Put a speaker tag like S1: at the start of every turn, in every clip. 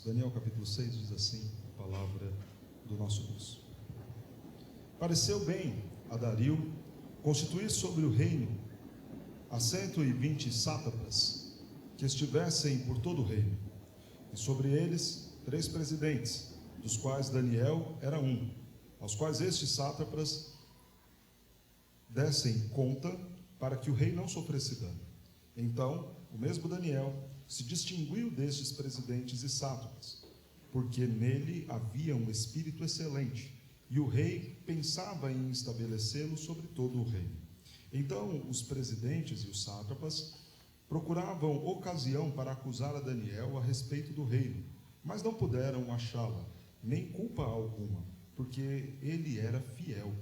S1: Daniel capítulo 6 diz assim a palavra do nosso Deus. Pareceu bem a Dario constituir sobre o reino a 120 sátrapas que estivessem por todo o reino, e sobre eles 3 presidentes, dos quais Daniel era um, aos quais estes sátrapas dessem conta para que o rei não sofresse dano. Então, o mesmo Daniel se distinguiu destes presidentes e sátrapas, porque nele havia um espírito excelente, e o rei pensava em estabelecê-lo sobre todo o reino. Então, os presidentes e os sátrapas procuravam ocasião para acusar a Daniel a respeito do reino, mas não puderam achá-la, nem culpa alguma, porque ele era fiel,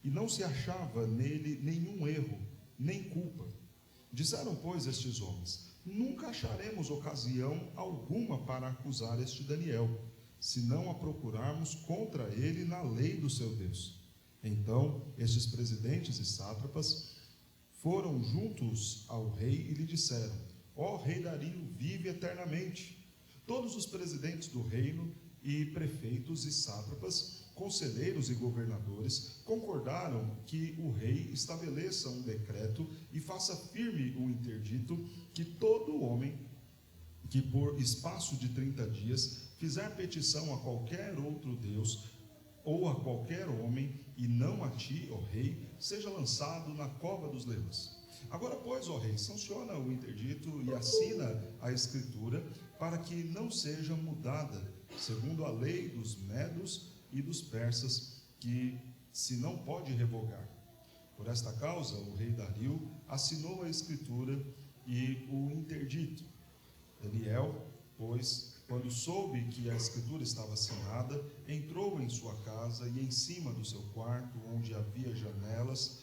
S1: e não se achava nele nenhum erro, nem culpa. Disseram, pois, estes homens: nunca acharemos ocasião alguma para acusar este Daniel, se não a procurarmos contra ele na lei do seu Deus. Então, estes presidentes e sátrapas foram juntos ao rei e lhe disseram: ó rei Dario, vive eternamente. Todos os presidentes do reino e prefeitos e sátrapas, conselheiros e governadores concordaram que o rei estabeleça um decreto e faça firme o interdito que todo homem que por espaço de 30 dias fizer petição a qualquer outro Deus ou a qualquer homem, e não a ti, ó rei, seja lançado na cova dos leões. Agora, pois, ó rei, sanciona o interdito e assina a escritura, para que não seja mudada, segundo a lei dos medos e dos persas, que se não pode revogar. Por esta causa, o rei Dario assinou a escritura e o interdito. Daniel, pois, quando soube que a escritura estava assinada, entrou em sua casa e em cima do seu quarto, onde havia janelas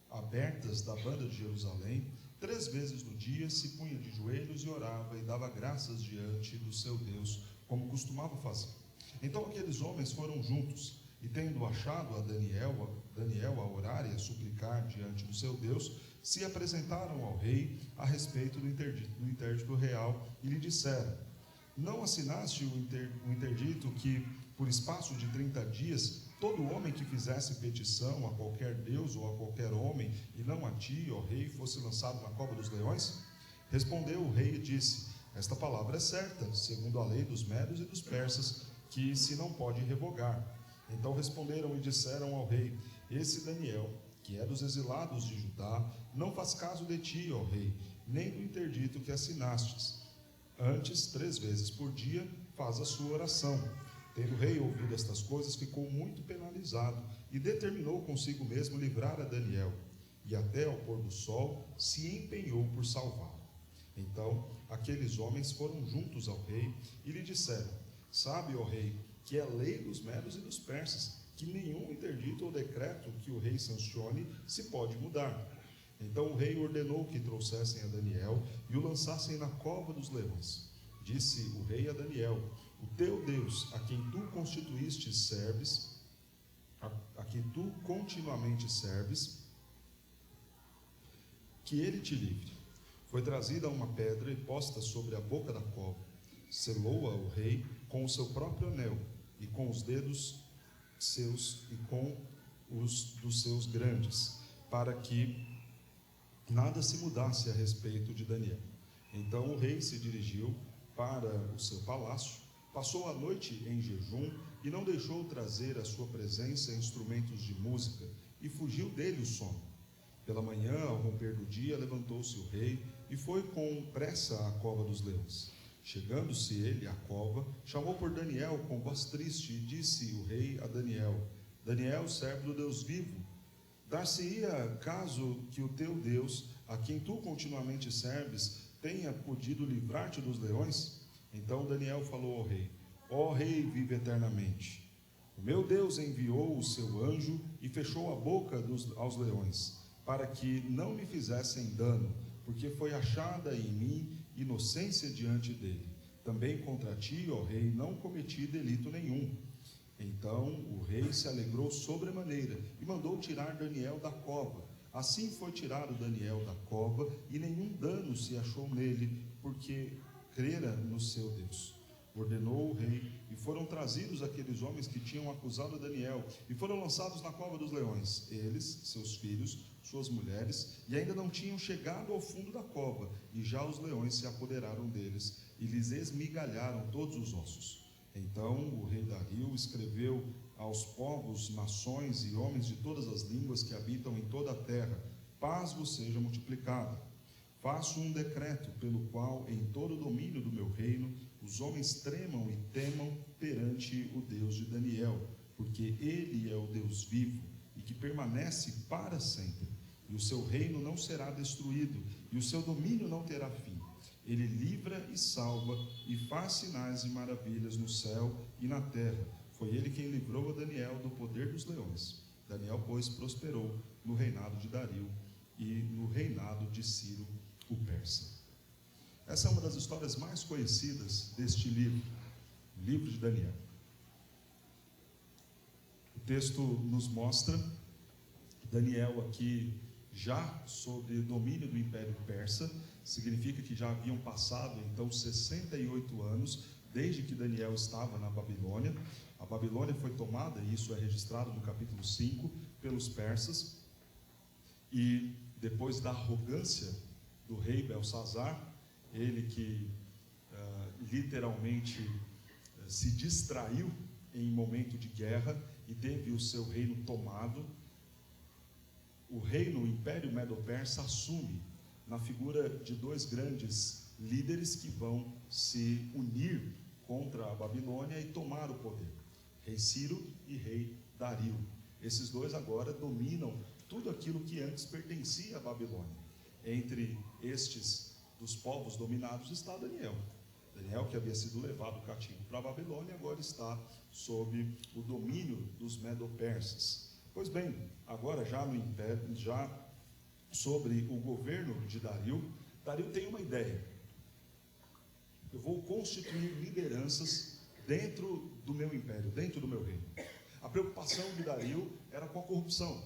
S1: abertas da banda de Jerusalém, 3 vezes no dia se punha de joelhos e orava e dava graças diante do seu Deus, como costumava fazer. Então aqueles homens foram juntos, e tendo achado a Daniel a orar e a suplicar diante do seu Deus, se apresentaram ao rei a respeito do interdito real e lhe disseram: não assinaste o interdito que, por espaço de 30 dias, todo homem que fizesse petição a qualquer Deus ou a qualquer homem, e não a ti, ó rei, fosse lançado na cova dos leões? Respondeu o rei e disse: esta palavra é certa, segundo a lei dos medos e dos persas, que se não pode revogar. Então responderam e disseram ao rei: esse Daniel, que é dos exilados de Judá, não faz caso de ti, ó rei, nem do interdito que assinastes. Antes, 3 vezes por dia, faz a sua oração. Tendo o rei ouvido estas coisas, ficou muito penalizado, e determinou consigo mesmo livrar a Daniel, e até ao pôr do sol se empenhou por salvá-lo. Então aqueles homens foram juntos ao rei e lhe disseram: sabe, ó rei, que é lei dos medos e dos persas, que nenhum interdito ou decreto que o rei sancione se pode mudar. Então o rei ordenou que trouxessem a Daniel e o lançassem na cova dos leões. Disse o rei a Daniel: o teu Deus, a quem tu constituíste serves, a quem tu continuamente serves, que ele te livre. Foi trazida uma pedra e posta sobre a boca da cova. Selou-a o rei com o seu próprio anel, e com os dedos seus e com os dos seus grandes, para que nada se mudasse a respeito de Daniel. Então o rei se dirigiu para o seu palácio, passou a noite em jejum e não deixou trazer à sua presença instrumentos de música, e fugiu dele o sono. Pela manhã, ao romper do dia, levantou-se o rei e foi com pressa à cova dos leões. Chegando-se ele à cova, chamou por Daniel com voz triste, e disse o rei a Daniel: Daniel, servo do Deus vivo, dar-se-ia caso que o teu Deus, a quem tu continuamente serves, tenha podido livrar-te dos leões? Então Daniel falou ao rei: ó rei, vive eternamente. O meu Deus enviou o seu anjo e fechou a boca aos leões, para que não me fizessem dano, porque foi achada em mim inocência diante dele. Também contra ti, ó rei, não cometi delito nenhum. Então o rei se alegrou sobremaneira e mandou tirar Daniel da cova. Assim foi tirado Daniel da cova, e nenhum dano se achou nele, porque crera no seu Deus. Ordenou o rei, e foram trazidos aqueles homens que tinham acusado Daniel, e foram lançados na cova dos leões, eles, seus filhos, suas mulheres, e ainda não tinham chegado ao fundo da cova, e já os leões se apoderaram deles, e lhes esmigalharam todos os ossos. Então o rei Dario escreveu aos povos, nações e homens de todas as línguas que habitam em toda a terra: paz vos seja multiplicada. Faço um decreto pelo qual, em todo o domínio do meu reino, os homens tremam e temam perante o Deus de Daniel, porque ele é o Deus vivo e que permanece para sempre, e o seu reino não será destruído, e o seu domínio não terá fim. Ele livra e salva, e faz sinais e maravilhas no céu e na terra. Foi ele quem livrou a Daniel do poder dos leões. Daniel, pois, prosperou no reinado de Dario e no reinado de Ciro, o persa. Essa é uma das histórias mais conhecidas deste livro, o livro de Daniel. O texto nos mostra Daniel aqui já sob o domínio do Império Persa. Significa que já haviam passado então 68 anos desde que Daniel estava na Babilônia. A Babilônia foi tomada, e isso é registrado no capítulo 5, pelos persas, e depois da arrogância do rei Belsazar, ele que literalmente se distraiu em momento de guerra e teve o seu reino tomado, o reino, o Império Medo-Persa, assume na figura de dois grandes líderes que vão se unir contra a Babilônia e tomar o poder: rei Ciro e rei Dario. Esses dois agora dominam tudo aquilo que antes pertencia à Babilônia. Entre estes dos povos dominados está Daniel. Daniel, que havia sido levado cativo para a Babilônia, agora está sob o domínio dos medo-persas. Pois bem, agora já no império, já sobre o governo de Dario, Dario tem uma ideia: eu vou constituir lideranças dentro do meu império, dentro do meu reino. A preocupação de Dario era com a corrupção,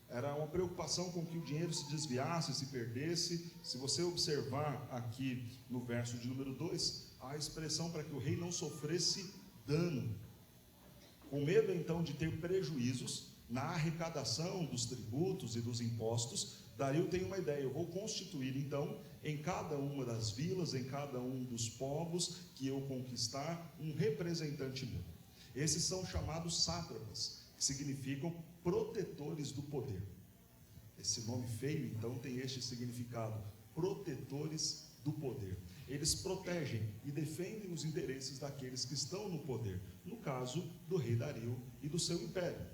S1: era uma preocupação com que o dinheiro se desviasse, se perdesse. Se você observar aqui no verso de número 2, a expressão para que o rei não sofresse dano. Com medo então de ter prejuízos na arrecadação dos tributos e dos impostos, Dario tem uma ideia: eu vou constituir então em cada uma das vilas, em cada um dos povos que eu conquistar, um representante meu. Esses são chamados sátrapas, que significam protetores do poder. Esse nome feio então tem este significado: protetores do poder. Eles protegem e defendem os interesses daqueles que estão no poder, no caso do rei Dario e do seu império.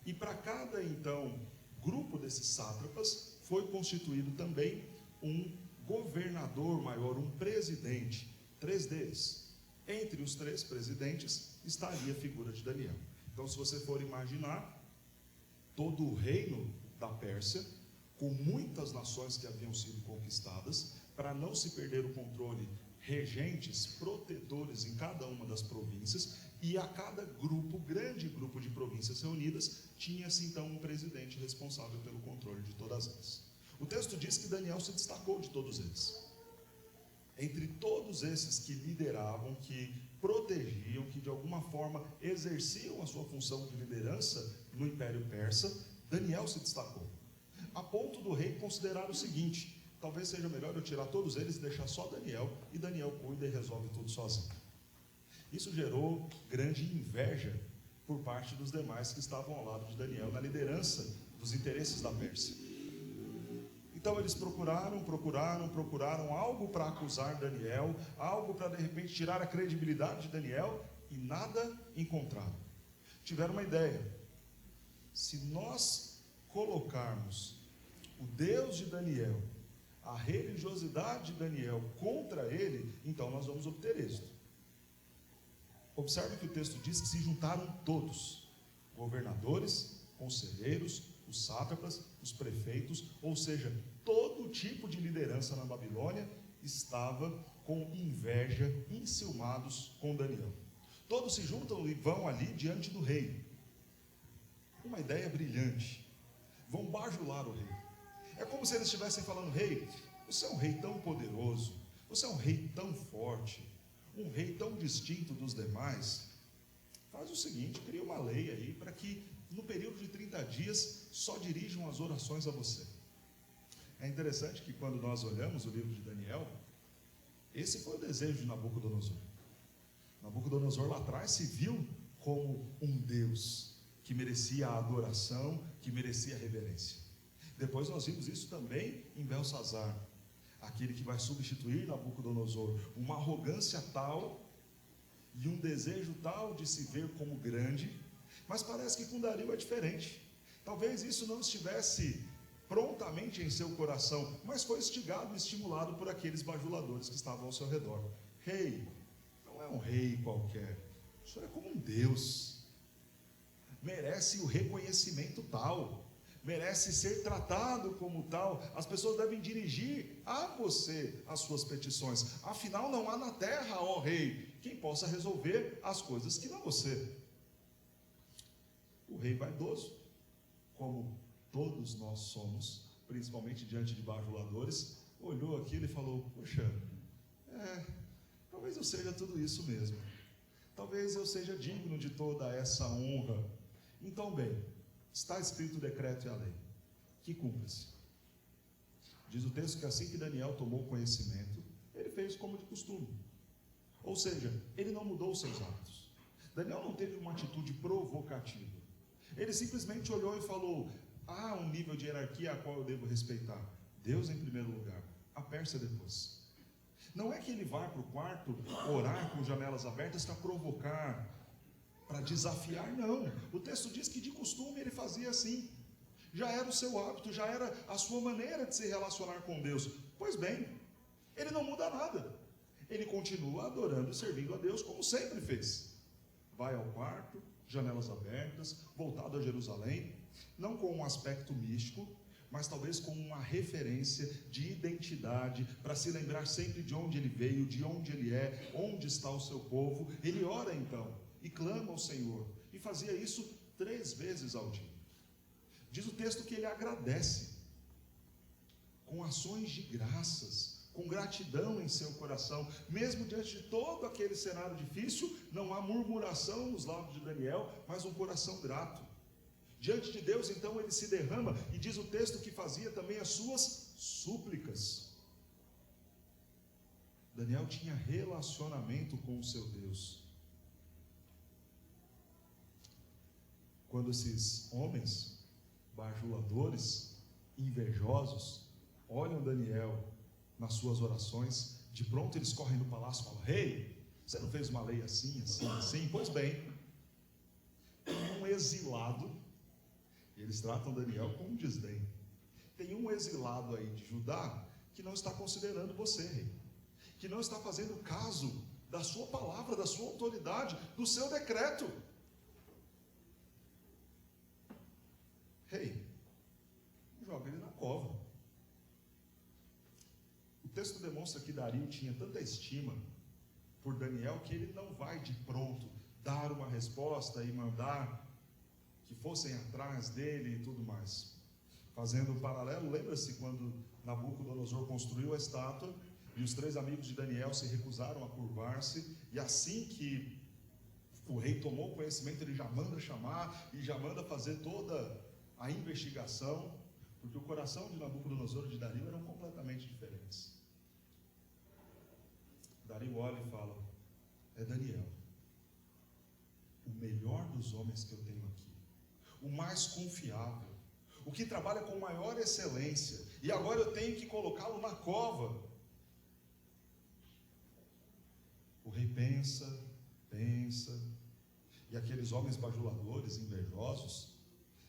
S1: E para cada então grupo desses sátrapas foi constituído também um governador maior, um presidente, 3 deles. Entre os 3 presidentes estaria a figura de Daniel. Então, se você for imaginar todo o reino da Pérsia, com muitas nações que haviam sido conquistadas, para não se perder o controle, regentes, protetores em cada uma das províncias, e a cada grupo, grande grupo de províncias reunidas, tinha-se então um presidente responsável pelo controle de todas elas. O texto diz que Daniel se destacou de todos eles. Entre todos esses que lideravam, que protegiam, que de alguma forma exerciam a sua função de liderança no Império Persa, Daniel se destacou, a ponto do rei considerar o seguinte: talvez seja melhor eu tirar todos eles e deixar só Daniel, e Daniel cuida e resolve tudo sozinho. Isso gerou grande inveja por parte dos demais que estavam ao lado de Daniel, na liderança dos interesses da Pérsia. Então eles procuraram algo para acusar Daniel, algo para de repente tirar a credibilidade de Daniel, e nada encontraram. Tiveram uma ideia: se nós colocarmos o Deus de Daniel, a religiosidade de Daniel contra ele, então nós vamos obter êxito. Observe que o texto diz que se juntaram todos: governadores, conselheiros, os sátrapas, os prefeitos, ou seja, todo tipo de liderança na Babilônia estava com inveja, enciumados com Daniel. Todos se juntam e vão ali diante do rei. Uma ideia brilhante: vão bajular o rei. É como se eles estivessem falando: rei, você é um rei tão poderoso, você é um rei tão forte, um rei tão distinto dos demais, faz o seguinte, cria uma lei aí para que no período de 30 dias só dirijam as orações a você. É interessante que quando nós olhamos o livro de Daniel, esse foi o desejo de Nabucodonosor. Nabucodonosor lá atrás se viu como um Deus que merecia a adoração, que merecia a reverência. Depois nós vimos isso também em Belsazar, aquele que vai substituir Nabucodonosor, uma arrogância tal e um desejo tal de se ver como grande, mas parece que com Dario é diferente. Talvez isso não estivesse prontamente em seu coração, mas foi instigado e estimulado por aqueles bajuladores que estavam ao seu redor. Rei, não é um rei qualquer, o senhor é como um Deus, merece o reconhecimento tal, merece ser tratado como tal, as pessoas devem dirigir a você as suas petições, afinal não há na terra, ó rei, quem possa resolver as coisas que não você. O rei vaidoso, como todos nós somos, principalmente diante de bajuladores, olhou aquilo e falou, poxa, talvez eu seja tudo isso mesmo, talvez eu seja digno de toda essa honra. Então bem, está escrito o decreto e a lei, que cumpra-se. Diz o texto que assim que Daniel tomou conhecimento, ele fez como de costume, ou seja, ele não mudou os seus hábitos. Daniel não teve uma atitude provocativa, ele simplesmente olhou e falou, há um nível de hierarquia a qual eu devo respeitar, Deus em primeiro lugar, a Pérsia depois. Não é que ele vai para o quarto orar com janelas abertas para provocar, para desafiar, não. O texto diz que de costume ele fazia assim, já era o seu hábito, já era a sua maneira de se relacionar com Deus. Pois bem, ele não muda nada, ele continua adorando e servindo a Deus como sempre fez. Vai ao quarto, janelas abertas, voltado a Jerusalém, não com um aspecto místico, mas talvez com uma referência de identidade, para se lembrar sempre de onde ele veio, de onde ele é, onde está o seu povo. Ele ora então, e clama ao Senhor, e fazia isso 3 vezes ao dia. Diz o texto que ele agradece, com ações de graças, com gratidão em seu coração, mesmo diante de todo aquele cenário difícil, não há murmuração nos lábios de Daniel, mas um coração grato. Diante de Deus, então, ele se derrama, e diz o texto que fazia também as suas súplicas. Daniel tinha relacionamento com o seu Deus. Quando esses homens, bajuladores, invejosos, olham Daniel nas suas orações, de pronto eles correm no palácio e falam, rei, você não fez uma lei assim, assim, assim? Pois bem, tem um exilado, e eles tratam Daniel com um desdém, tem um exilado aí de Judá, que não está considerando você, rei, que não está fazendo caso da sua palavra, da sua autoridade, do seu decreto. Rei, joga ele na cova. O texto demonstra que Dario tinha tanta estima por Daniel que ele não vai de pronto dar uma resposta e mandar que fossem atrás dele e tudo mais. Fazendo um paralelo, lembra-se quando Nabucodonosor construiu a estátua e os 3 amigos de Daniel se recusaram a curvar-se, e assim que o rei tomou conhecimento, ele já manda chamar e já manda fazer toda a investigação, porque o coração de Nabucodonosor e de Dario eram completamente diferentes. Dario olha e fala, é Daniel, o melhor dos homens que eu tenho aqui, o mais confiável, o que trabalha com maior excelência, e agora eu tenho que colocá-lo na cova. O rei pensa, e aqueles homens bajuladores, invejosos,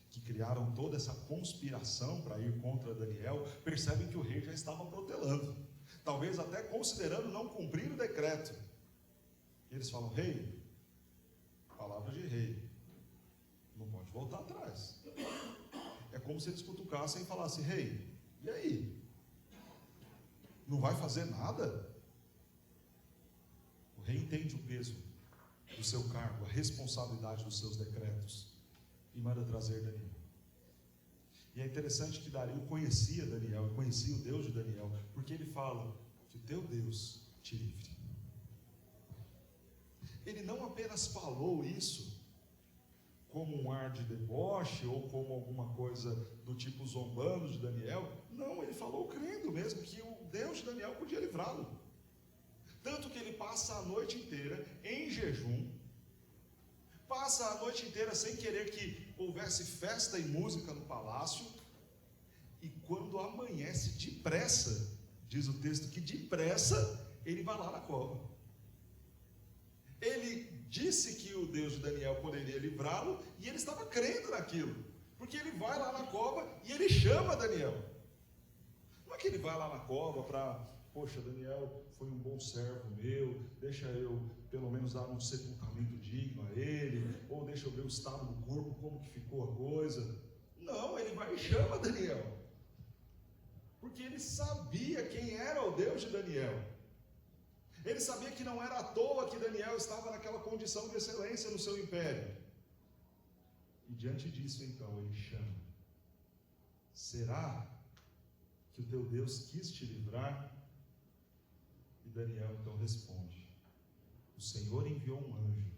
S1: que criaram toda essa conspiração para ir contra Daniel, percebem que o rei já estava protelando, talvez até considerando não cumprir o decreto. Eles falam, rei, palavra de rei, não pode voltar atrás. É como se eles cutucassem e falassem, rei, e aí? Não vai fazer nada? O rei entende o peso do seu cargo, a responsabilidade dos seus decretos, e manda trazer Daniel. E é interessante que Dario conhecia Daniel, conhecia o Deus de Daniel, porque ele fala que o teu Deus te livre. ele não apenas falou isso como um ar de deboche ou como alguma coisa do tipo zombando de Daniel. Não, ele falou crendo mesmo que o Deus de Daniel podia livrá-lo. Tanto que ele passa a noite inteira em jejum, passa a noite inteira sem querer que houvesse festa e música no palácio, e quando amanhece depressa, diz o texto que depressa ele vai lá na cova. Ele disse que o Deus de Daniel poderia livrá-lo, e ele estava crendo naquilo, porque ele vai lá na cova e ele chama Daniel. Não é que ele vai lá na cova para, poxa, Daniel foi um bom servo meu, deixa eu pelo menos dar um sepultamento digno a ele, ou deixa eu ver o estado do corpo, como que ficou a coisa. Não, ele vai e chama Daniel, porque ele sabia quem era o Deus de Daniel. Ele sabia que não era à toa que Daniel estava naquela condição de excelência no seu império. E diante disso, então, ele chama: será que o teu Deus quis te livrar? E Daniel então responde: o Senhor enviou um anjo,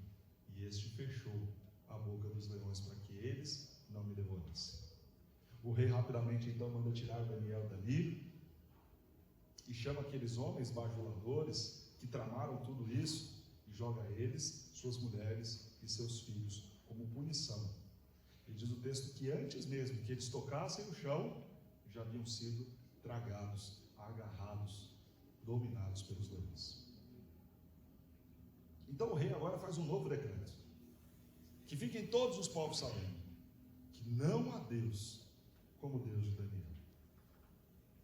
S1: e este fechou a boca dos leões para que eles não me devorassem. O rei rapidamente então manda tirar Daniel dali, e chama aqueles homens bajuladores que tramaram tudo isso, e joga eles, suas mulheres e seus filhos como punição. E diz o texto que antes mesmo que eles tocassem o chão, já haviam sido tragados, agarrados, dominados pelos leões. Então o rei agora faz um novo decreto, que fiquem todos os povos sabendo que não há Deus como o Deus de Daniel,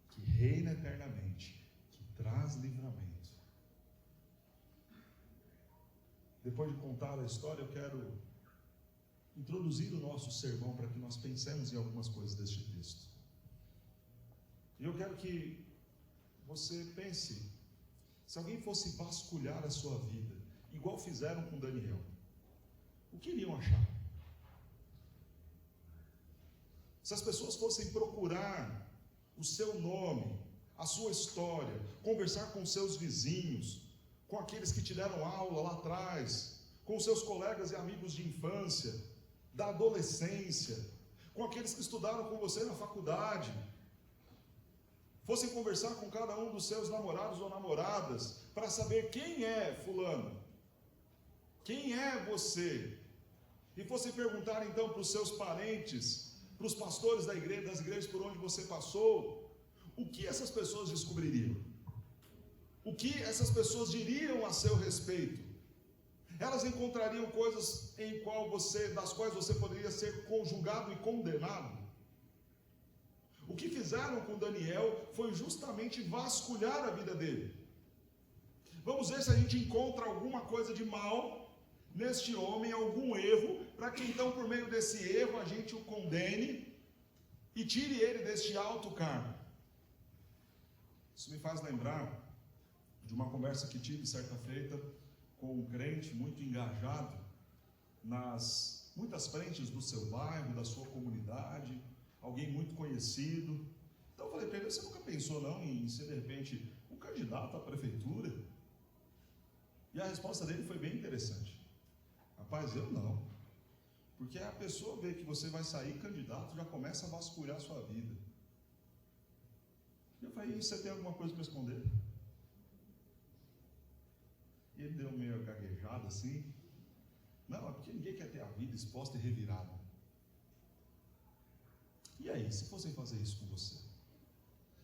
S1: que reina eternamente, que traz livramento. Depois de contar a história, eu quero introduzir o nosso sermão para que nós pensemos em algumas coisas deste texto. E eu quero que você pense, se alguém fosse vasculhar a sua vida, igual fizeram com Daniel, o que iriam achar? Se as pessoas fossem procurar o seu nome, a sua história, conversar com seus vizinhos, com aqueles que te deram aula lá atrás, com seus colegas e amigos de infância, da adolescência, com aqueles que estudaram com você na faculdade, fossem conversar com cada um dos seus namorados ou namoradas, para saber quem é fulano, quem é você, e fossem perguntar então para os seus parentes, para os pastores da igreja, das igrejas por onde você passou, o que essas pessoas descobririam? O que essas pessoas diriam a seu respeito? Elas encontrariam coisas das quais você poderia ser conjugado e condenado? O que fizeram com Daniel foi justamente vasculhar a vida dele. Vamos ver se a gente encontra alguma coisa de mal neste homem, algum erro, para que então por meio desse erro a gente o condene e tire ele deste alto cargo. Isso me faz lembrar de uma conversa que tive certa feita com um crente muito engajado nas muitas frentes do seu bairro, da sua comunidade, alguém muito conhecido. Então eu falei para ele: você nunca pensou não em ser de repente um candidato à prefeitura? E a resposta dele foi bem interessante: rapaz, eu não, porque a pessoa vê que você vai sair candidato, já começa a vasculhar a sua vida. E eu falei: e você tem alguma coisa para esconder? E ele deu meio gaguejado assim: não, é porque ninguém quer ter a vida exposta e revirada. E aí, se fossem fazer isso com você?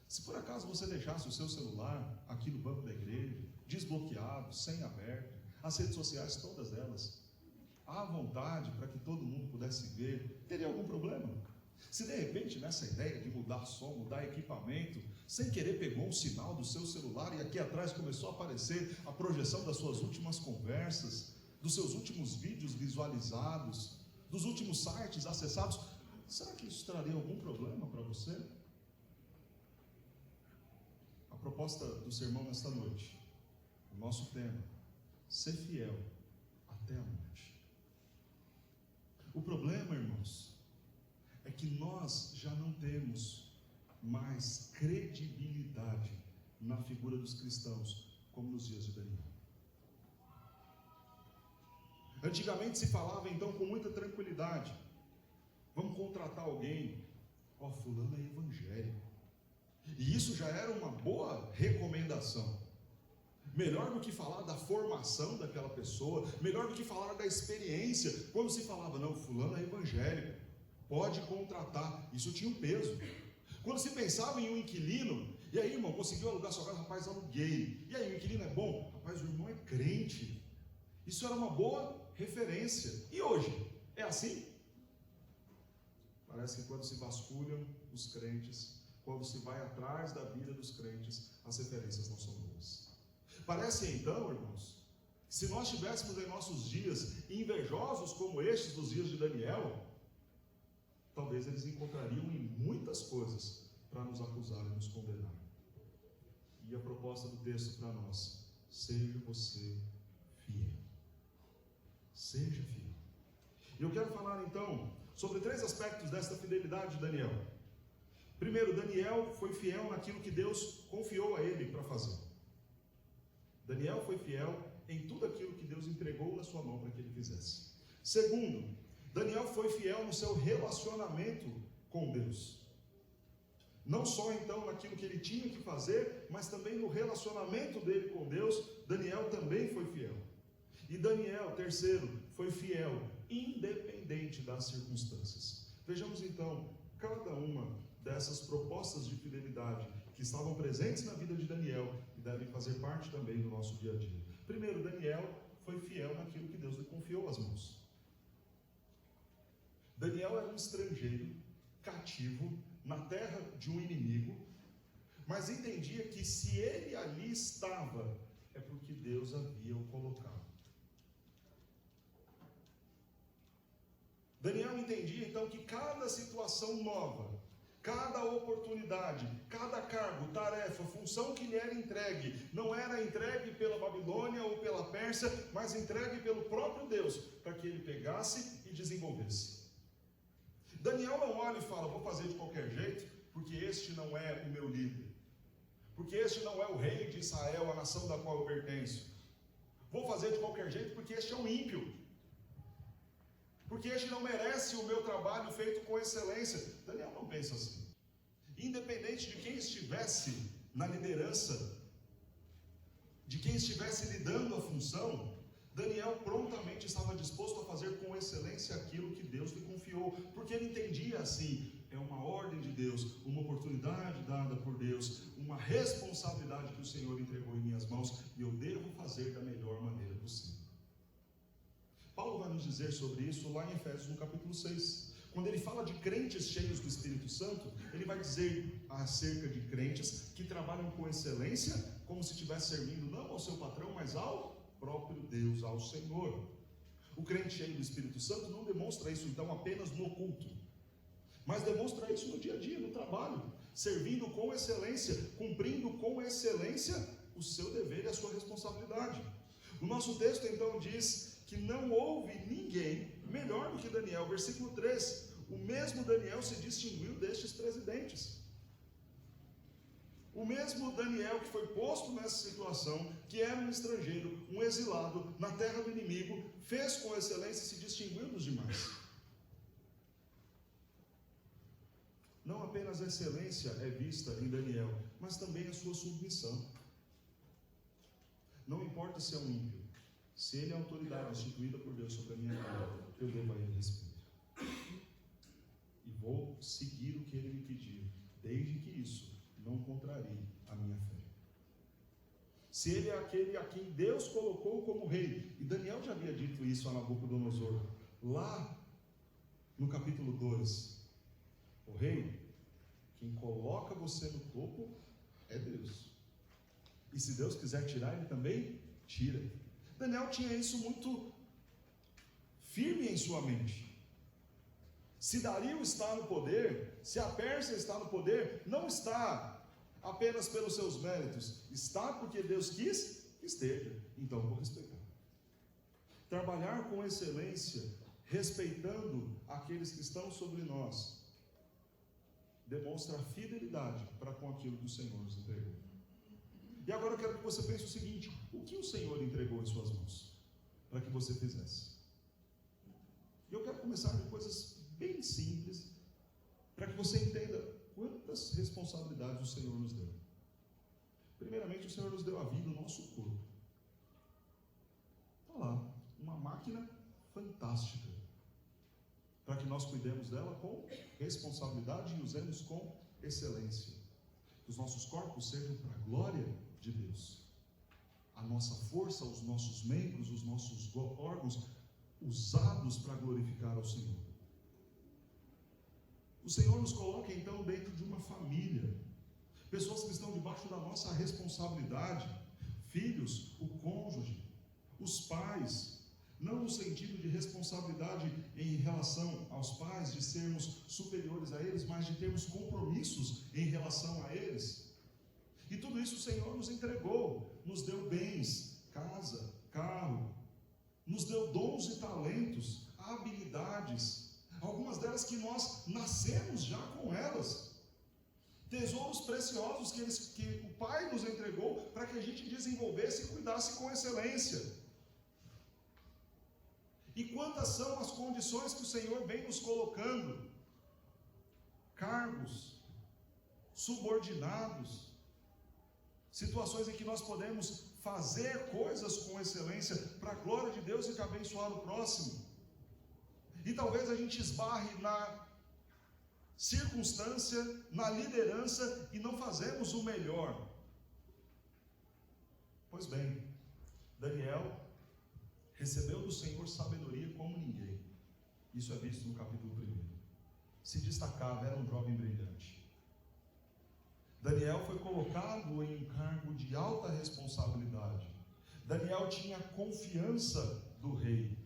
S1: Se por acaso você deixasse o seu celular aqui no banco da igreja, desbloqueado, sem aberto, as redes sociais, todas elas, à vontade, para que todo mundo pudesse ver, teria algum problema? Se de repente nessa ideia de mudar som, mudar equipamento, sem querer pegou um sinal do seu celular e aqui atrás começou a aparecer a projeção das suas últimas conversas, dos seus últimos vídeos visualizados, dos últimos sites acessados, será que isso traria algum problema para você? A proposta do sermão nesta noite, o nosso tema: ser fiel até a morte. O problema, irmãos, é que nós já não temos mais credibilidade na figura dos cristãos como nos dias de Daniel. Antigamente se falava então com muita tranquilidade: vamos contratar alguém, fulano é evangélico. E isso já era uma boa recomendação. Melhor do que falar da formação daquela pessoa, melhor do que falar da experiência. Quando se falava, não, fulano é evangélico, pode contratar, isso tinha um peso. Quando se pensava em um inquilino, e aí, irmão, conseguiu alugar sua casa? Rapaz, aluguei. E aí, o inquilino é bom? Rapaz, o irmão é crente. Isso era uma boa referência. E hoje, é assim? Parece que quando se vasculham os crentes, quando se vai atrás da vida dos crentes, as referências não são boas. Parece então, irmãos, que se nós estivéssemos em nossos dias invejosos como estes dos dias de Daniel, talvez eles encontrariam em muitas coisas para nos acusar e nos condenar. E a proposta do texto para nós: seja você fiel. Seja fiel. E eu quero falar então sobre 3 aspectos desta fidelidade de Daniel. Primeiro, Daniel foi fiel naquilo que Deus confiou a ele para fazer. Daniel foi fiel em tudo aquilo que Deus entregou na sua mão para que ele fizesse. Segundo, Daniel foi fiel no seu relacionamento com Deus. Não só então naquilo que ele tinha que fazer, mas também no relacionamento dele com Deus, Daniel também foi fiel. E Daniel, terceiro, foi fiel, independente das circunstâncias. Vejamos então cada uma dessas propostas de fidelidade que estavam presentes na vida de Daniel e devem fazer parte também do nosso dia a dia. Primeiro, Daniel foi fiel naquilo que Deus lhe confiou às mãos. Daniel era um estrangeiro, cativo, na terra de um inimigo, mas entendia que se ele ali estava, é porque Deus havia o colocado. Daniel entendia então que cada situação nova, cada oportunidade, cada cargo, tarefa, função que lhe era entregue, não era entregue pela Babilônia ou pela Pérsia, mas entregue pelo próprio Deus, para que ele pegasse e desenvolvesse. Daniel não olha e fala: vou fazer de qualquer jeito, porque este não é o meu líder, porque este não é o rei de Israel, a nação da qual eu pertenço. Vou fazer de qualquer jeito porque este é um ímpio, porque este não merece o meu trabalho feito com excelência. Daniel não pensa assim. Independente de quem estivesse na liderança, de quem estivesse lhe dando a função, Daniel prontamente estava disposto a fazer com excelência aquilo que Deus lhe confiou, porque ele entendia assim: é uma ordem de Deus, uma oportunidade dada por Deus, uma responsabilidade que o Senhor entregou em minhas mãos, e eu devo fazer da melhor maneira possível. Paulo vai nos dizer sobre isso lá em Efésios, no capítulo 6. Quando ele fala de crentes cheios do Espírito Santo, ele vai dizer acerca de crentes que trabalham com excelência, como se estivesse servindo não ao seu patrão, mas ao próprio Deus, ao Senhor. O crente cheio do Espírito Santo não demonstra isso então apenas no culto, mas demonstra isso no dia a dia, no trabalho, servindo com excelência, cumprindo com excelência o seu dever e a sua responsabilidade. O nosso texto então diz que não houve ninguém melhor do que Daniel. Versículo 3, o mesmo Daniel se distinguiu destes presidentes. O mesmo Daniel que foi posto nessa situação, que era um estrangeiro, um exilado, na terra do inimigo, fez com excelência e se distinguiu dos demais. Não apenas a excelência é vista em Daniel, mas também a sua submissão. Não importa se é um ímpio, se ele é a autoridade instituída por Deus sobre a minha vida, eu devo a ele respeito. E vou seguir o que ele me pediu, desde que isso não contrarie a minha fé. Se ele é aquele a quem Deus colocou como rei, e Daniel já havia dito isso a Nabucodonosor, lá no capítulo 2, o rei, quem coloca você no topo é Deus. E se Deus quiser tirar, ele também tira. Daniel tinha isso muito firme em sua mente. Se Dario está no poder, se a Pérsia está no poder, não está apenas pelos seus méritos, está porque Deus quis que esteja, então vou respeitar. Trabalhar com excelência, respeitando aqueles que estão sobre nós, demonstra fidelidade para com aquilo que o Senhor nos entregou. E agora eu quero que você pense o seguinte: o que o Senhor entregou em suas mãos para que você fizesse? E eu quero começar com coisas bem simples, para que você entenda quantas responsabilidades o Senhor nos deu. Primeiramente, o Senhor nos deu a vida, o nosso corpo. Está lá, uma máquina fantástica, para que nós cuidemos dela com responsabilidade e usemos com excelência. Que os nossos corpos sejam para a glória de Deus. A nossa força, os nossos membros, os nossos órgãos, usados para glorificar ao Senhor. O Senhor nos coloca então dentro de uma família, pessoas que estão debaixo da nossa responsabilidade, filhos, o cônjuge, os pais, não no sentido de responsabilidade em relação aos pais, de sermos superiores a eles, mas de termos compromissos em relação a eles. E tudo isso o Senhor nos entregou, nos deu bens, casa, carro, nos deu dons e talentos, habilidades, algumas delas que nós nascemos já com elas, tesouros preciosos que o Pai nos entregou para que a gente desenvolvesse e cuidasse com excelência. E quantas são as condições que o Senhor vem nos colocando? Cargos, subordinados, situações em que nós podemos fazer coisas com excelência para a glória de Deus e para abençoar o próximo. E talvez a gente esbarre na circunstância, na liderança e não fazemos o melhor. Pois bem, Daniel recebeu do Senhor sabedoria como ninguém. Isso é visto no capítulo 1. Se destacava, era um jovem brilhante. Daniel foi colocado em um cargo de alta responsabilidade. Daniel tinha confiança do rei.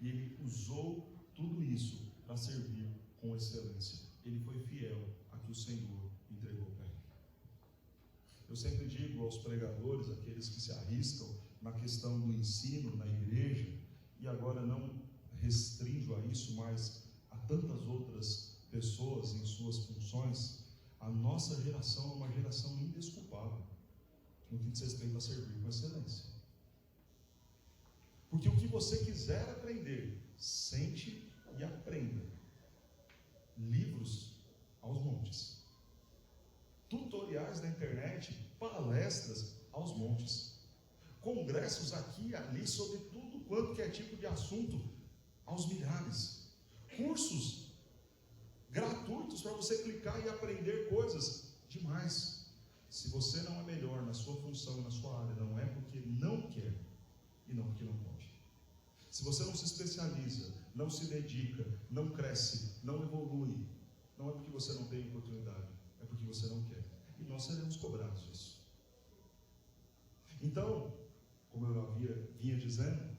S1: E ele usou tudo isso para servir com excelência. Ele foi fiel a que o Senhor entregou para ele. Eu sempre digo aos pregadores, aqueles que se arriscam na questão do ensino na igreja, e agora não restringo a isso, mas a tantas outras pessoas em suas funções, a nossa geração é uma geração indesculpável no que diz respeito a servir com excelência. Porque o que você quiser aprender, sente e aprenda. Livros aos montes, tutoriais na internet, palestras aos montes, congressos aqui e ali sobre tudo quanto que é tipo de assunto aos milhares, cursos gratuitos para você clicar e aprender coisas demais. Se você não é melhor na sua função, na sua área, não é porque não quer e não porque não pode. Se você não se especializa, não se dedica, não cresce, não evolui, não é porque você não tem oportunidade, é porque você não quer. E nós seremos cobrados disso. Então, como eu vinha dizendo,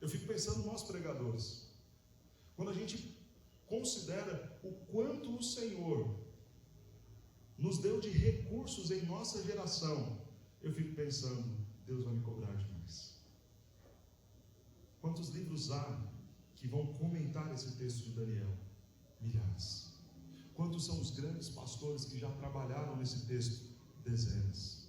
S1: eu fico pensando nós pregadores. Quando a gente considera o quanto o Senhor nos deu de recursos em nossa geração, eu fico pensando, Deus vai me cobrar demais. Quantos livros há que vão comentar esse texto de Daniel? Milhares. Quantos são os grandes pastores que já trabalharam nesse texto? Dezenas.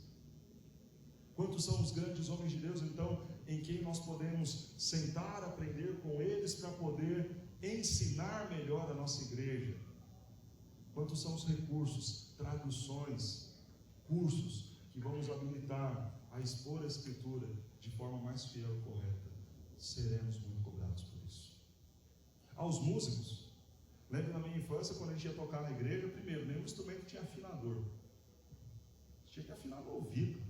S1: Quantos são os grandes homens de Deus, então, em quem nós podemos sentar, aprender com eles para poder ensinar melhor a nossa igreja? Quantos são os recursos, traduções, cursos que vamos habilitar a expor a Escritura de forma mais fiel e correta? Seremos muito cobrados por isso. Aos músicos, lembro na minha infância, quando a gente ia tocar na igreja, primeiro, nenhum instrumento tinha afinador. Tinha que afinar no ouvido.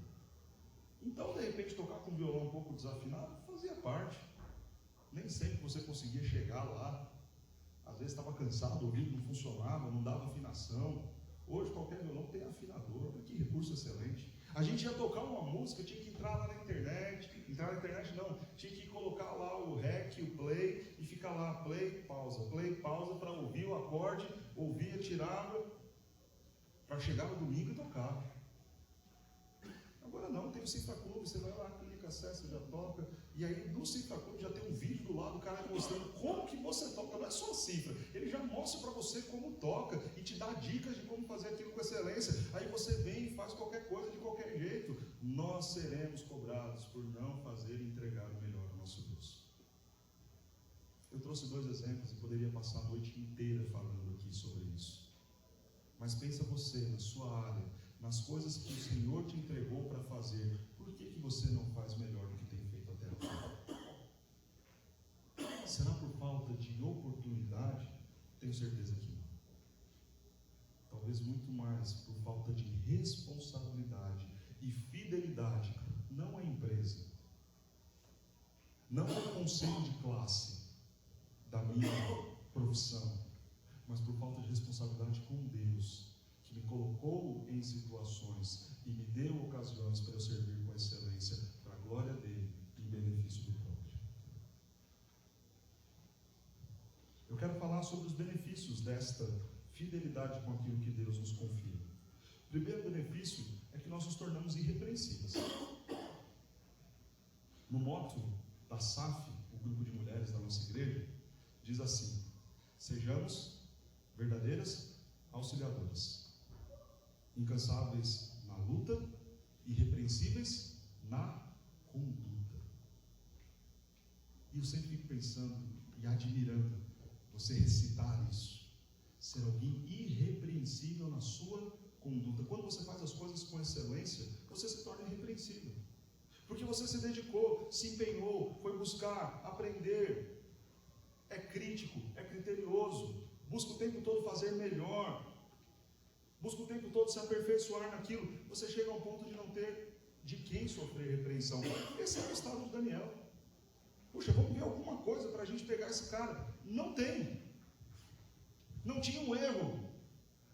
S1: Então, de repente, tocar com o violão um pouco desafinado fazia parte. Nem sempre você conseguia chegar lá. Às vezes estava cansado, o ouvido não funcionava, não dava afinação. Hoje qualquer violão tem afinador, que recurso excelente. A gente ia tocar uma música, tinha que entrar lá na internet. Entrar na internet não, tinha que colocar lá o rec, o play, e ficar lá, play, pausa, para ouvir o acorde, ouvia, tirava, para chegar no domingo e tocar. Agora não, tem o Cifra Clube, você vai lá, clica, acessa, já toca. E aí no Cifra Clube já tem um vídeo do lado, o cara mostrando como que você toca. Não é só cifra, ele já mostra para você como toca e te dá dicas de como fazer aquilo com excelência. Aí você vem e faz qualquer coisa de qualquer jeito. Nós seremos cobrados por não fazer e entregar o melhor ao nosso Deus. Eu trouxe 2 exemplos e poderia passar a noite inteira falando aqui sobre isso. Mas pensa você, na sua área, nas coisas que o Senhor te entregou para fazer, por que você não faz melhor do que tem feito até agora? Será por falta de oportunidade? Tenho certeza que não. Talvez muito mais por falta de responsabilidade e fidelidade, não à empresa, não ao conselho de classe da minha profissão, mas por falta de responsabilidade com Deus, que me colocou em situações e me deu ocasiões para eu servir com excelência, para a glória dele e em benefício do próprio. Eu quero falar sobre os benefícios desta fidelidade com aquilo que Deus nos confia. O primeiro benefício é que nós nos tornamos irrepreensíveis. No motto da SAF, o grupo de mulheres da nossa igreja, diz assim: sejamos verdadeiras auxiliadoras, incansáveis na luta, irrepreensíveis na conduta. E eu sempre fico pensando e admirando você recitar isso, ser alguém irrepreensível na sua conduta. Quando você faz as coisas com excelência, você se torna irrepreensível, porque você se dedicou, se empenhou, foi buscar, aprender, é crítico, é criterioso, busca o tempo todo fazer melhor, busca o tempo todo se aperfeiçoar naquilo. Você chega a um ponto de não ter de quem sofrer repreensão. Esse é o estado de Daniel. Puxa, vamos ver alguma coisa para a gente pegar esse cara. Não tem. Não tinha um erro,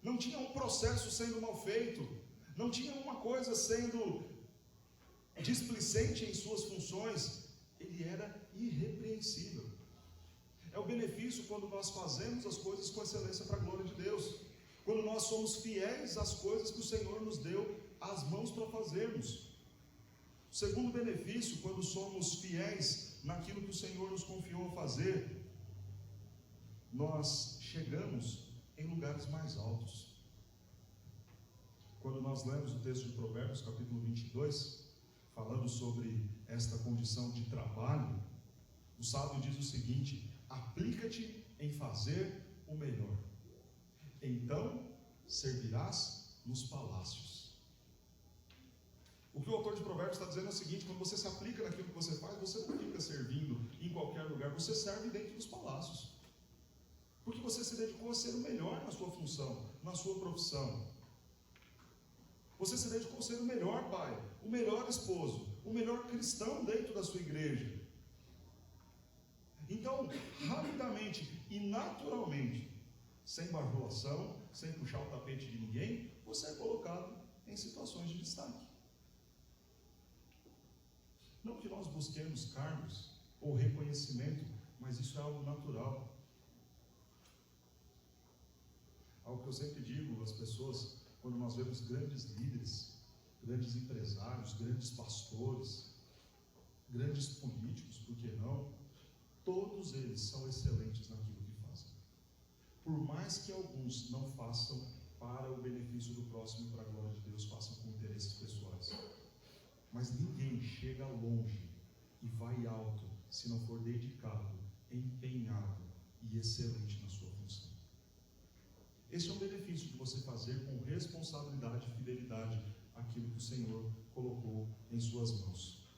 S1: não tinha um processo sendo mal feito, não tinha uma coisa sendo displicente em suas funções. Ele era irrepreensível. É o benefício quando nós fazemos as coisas com excelência para a glória de Deus, quando nós somos fiéis às coisas que o Senhor nos deu as mãos para fazermos. O segundo benefício, quando somos fiéis naquilo que o Senhor nos confiou a fazer, nós chegamos em lugares mais altos. Quando nós lemos o texto de Provérbios, capítulo 22, falando sobre esta condição de trabalho, o sábio diz o seguinte: aplica-te em fazer o melhor, então servirás nos palácios. O que o autor de Provérbios está dizendo é o seguinte: quando você se aplica naquilo que você faz, você não fica servindo em qualquer lugar, você serve dentro dos palácios, porque você se dedicou a ser o melhor na sua função, na sua profissão. Você se dedicou a ser o melhor pai, o melhor esposo, o melhor cristão dentro da sua igreja. Então, rapidamente e naturalmente, sem bajulação, sem puxar o tapete de ninguém, você é colocado em situações de destaque. Não que nós busquemos cargos ou reconhecimento, mas isso é algo natural. Algo que eu sempre digo às pessoas, quando nós vemos grandes líderes, grandes empresários, grandes pastores, grandes políticos, por que não? Todos eles são excelentes naquilo que fazem. Por mais que alguns não façam para o benefício do próximo e para a glória de Deus, façam com interesses pessoais. Mas ninguém chega longe e vai alto se não for dedicado, empenhado e excelente na sua função. Esse é um benefício de você fazer com responsabilidade e fidelidade aquilo que o Senhor colocou em suas mãos.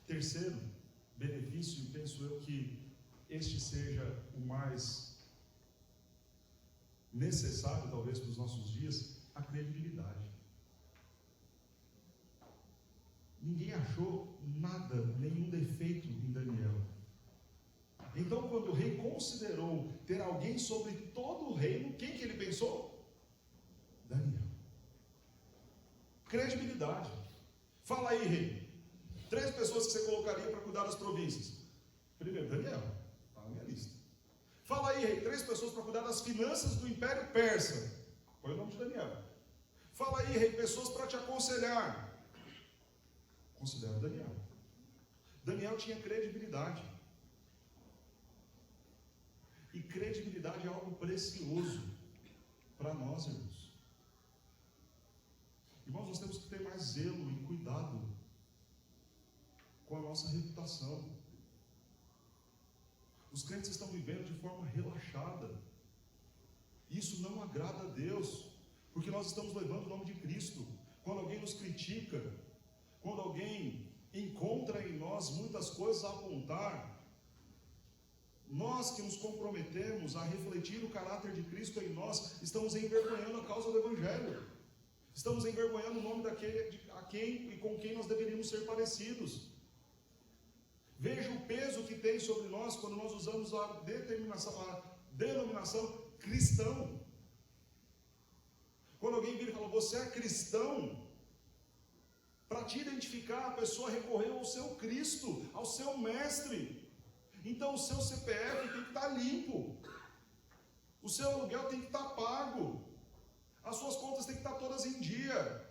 S1: Terceiro benefício, e penso eu que este seja o mais necessário talvez para os nossos dias, a credibilidade. Ninguém achou nada, nenhum defeito em Daniel. Então, quando o rei considerou ter alguém sobre todo o reino, quem que ele pensou? Daniel. Credibilidade. Fala aí, rei. 3 pessoas que você colocaria para cuidar das províncias. Primeiro, Daniel. Está na minha lista. Fala aí, rei. 3 pessoas para cuidar das finanças do Império Persa. Põe o nome de Daniel. Fala aí, rei. Pessoas para te aconselhar. Considera Daniel. Daniel tinha credibilidade. E credibilidade é algo precioso para nós, irmãos. Irmãos, nós temos que ter mais zelo e cuidado com a nossa reputação. Os crentes estão vivendo de forma relaxada. Isso não agrada a Deus, porque nós estamos levando o nome de Cristo. Quando alguém nos critica, quando alguém encontra em nós muitas coisas a apontar, nós que nos comprometemos a refletir o caráter de Cristo em nós, estamos envergonhando a causa do Evangelho, estamos envergonhando o nome daquele a quem e com quem nós deveríamos ser parecidos. Veja o peso que tem sobre nós quando nós usamos a denominação cristão. Quando alguém vira e fala, você é cristão, para te identificar, a pessoa recorreu ao seu Cristo, ao seu mestre. Então o seu CPF tem que estar limpo, o seu aluguel tem que estar pago, as suas contas têm que estar todas em dia.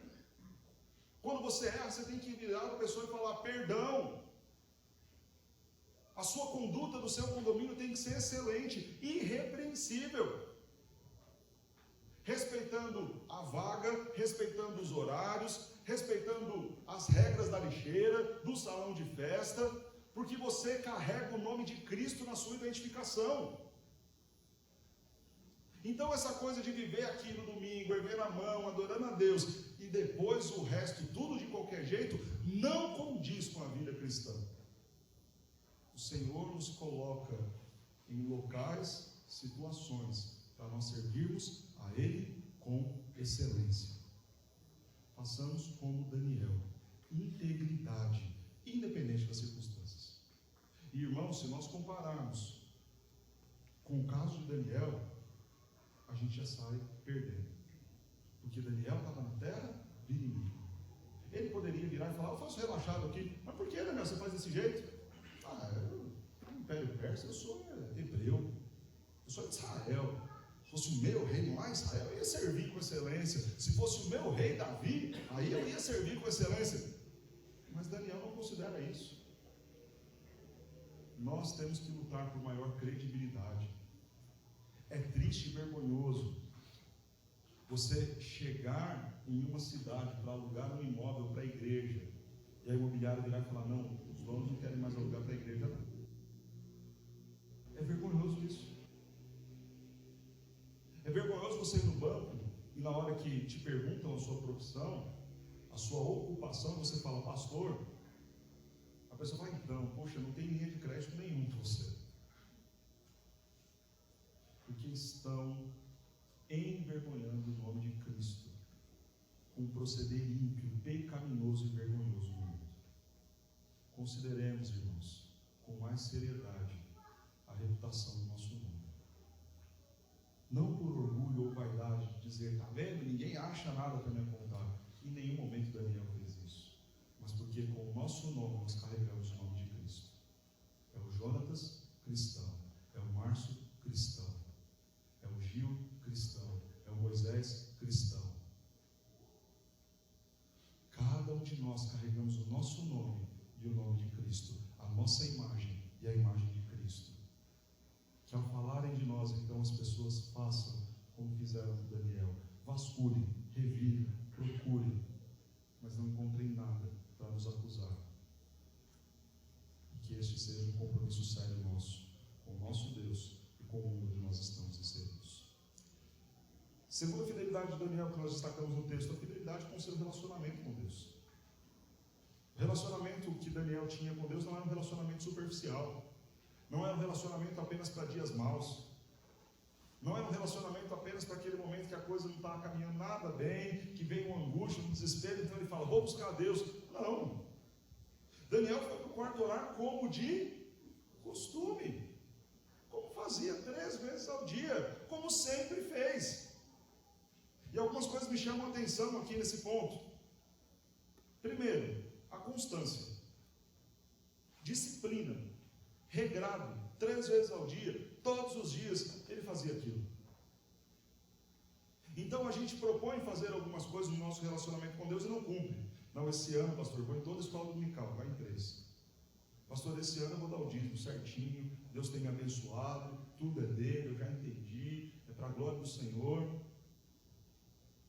S1: Quando você erra, você tem que virar para a pessoa e falar perdão. A sua conduta do seu condomínio tem que ser excelente, irrepreensível, respeitando a vaga, respeitando os horários, respeitando as regras da lixeira, do salão de festa, porque você carrega o nome de Cristo na sua identificação. Então essa coisa de viver aqui no domingo, erguendo a mão, adorando a Deus, e depois o resto tudo de qualquer jeito, não condiz com a vida cristã. O Senhor nos coloca em locais, situações, para nós servirmos a Ele com excelência. Façamos como Daniel, integridade, independente das circunstâncias. E irmãos, se nós compararmos com o caso de Daniel, a gente já sai perdendo. Porque Daniel estava na terra do inimigo. Ele poderia virar e falar, eu faço relaxado aqui. Mas por que, Daniel, você faz desse jeito? O Império Persa, eu sou hebreu, eu sou de Israel. Se fosse o meu rei lá em Israel, eu ia servir com excelência. Se fosse o meu rei Davi, aí eu ia servir com excelência. Mas Daniel não considera isso. Nós temos que lutar por maior credibilidade. É triste e vergonhoso você chegar em uma cidade para alugar um imóvel para a igreja, e a imobiliária virar e falar, não, os donos não querem mais alugar para a igreja, não. É vergonhoso isso. É vergonhoso você ir no banco e na hora que te perguntam a sua profissão, a sua ocupação, você fala, pastor. A pessoa fala, então, poxa, não tem linha de crédito nenhum para você. Porque estão envergonhando o nome de Cristo com um proceder ímpio, pecaminoso e vergonhoso no mundo. Consideremos, irmãos, com mais seriedade a reputação do nosso nome. Não por orgulho ou vaidade de dizer, está vendo, ninguém acha nada para me apontar. Em nenhum momento Daniel fez isso. Mas porque com o nosso nome nós carregamos o nome de Cristo. É o Jonatas cristão, é o Márcio cristão, é o Gil cristão, é o Moisés cristão. Cada um de nós carregamos o nosso nome e o nome de Cristo, a nossa imagem e a imagem de Cristo. Que ao falarem de nós, então, as pessoas façam como fizeram com Daniel. Vasculhem, revirem, procurem, mas não encontrem nada para nos acusar. E que este seja um compromisso sério nosso, com o nosso Deus e com o mundo onde nós estamos inseridos. Segunda fidelidade de Daniel, que nós destacamos no texto, a fidelidade com o seu relacionamento com Deus. O relacionamento que Daniel tinha com Deus não era um relacionamento superficial. Não era um relacionamento apenas para dias maus. Não era um relacionamento apenas para aquele momento que a coisa não estava caminhando nada bem, que vem uma angústia, um desespero, então ele fala, vou buscar a Deus. Não. Daniel foi para o quarto orar como de costume. Como fazia 3 vezes ao dia. Como sempre fez. E algumas coisas me chamam a atenção aqui nesse ponto. Primeiro, a constância. Disciplina. Regrado, 3 vezes ao dia, todos os dias, ele fazia aquilo. Então a gente propõe fazer algumas coisas no nosso relacionamento com Deus e não cumpre. Não, esse ano, pastor, vou em toda a escola dominical, vai em 3. Pastor, esse ano eu vou dar o dízimo certinho, Deus tem me abençoado, tudo é dele, eu já entendi, é para a glória do Senhor.